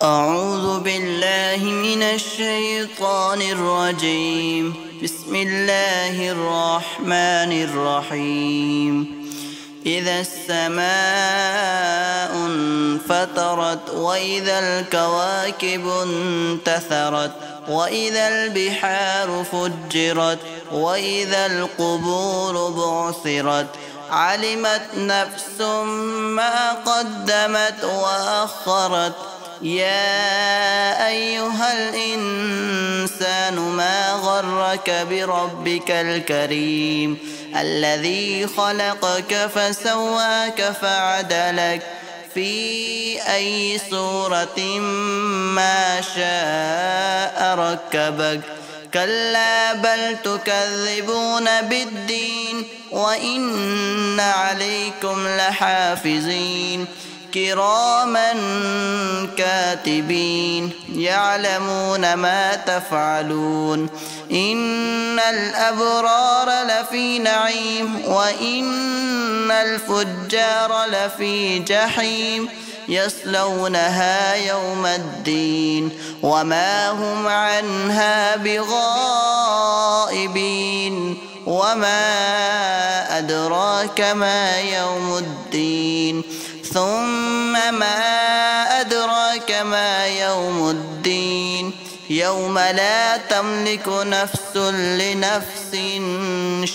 أعوذ بالله من الشيطان الرجيم. بسم الله الرحمن الرحيم. إذا السماء انفطرت وإذا الكواكب انتثرت وإذا البحار فجرت وإذا القبور بعثرت علمت نفس ما قدمت وأخرت. يا أيها الإنسان ما غرك بربك الكريم الذي خلقك فسواك فعدلك في أي صورة ما شاء ركبك. كلا بل تكذبون بالدين وإن عليكم لحافظين كراما كاتبين يعلمون ما تفعلون. إن الأبرار لفي نعيم وإن الفجار لفي جحيم يصلونها يوم الدين وما هم عنها بغائبين. وما أدراك ما يوم الدين ثم ما أدراك ما يوم الدين يوم لا تملك نفس لنفس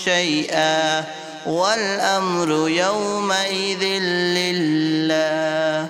شيئا والأمر يومئذ لله.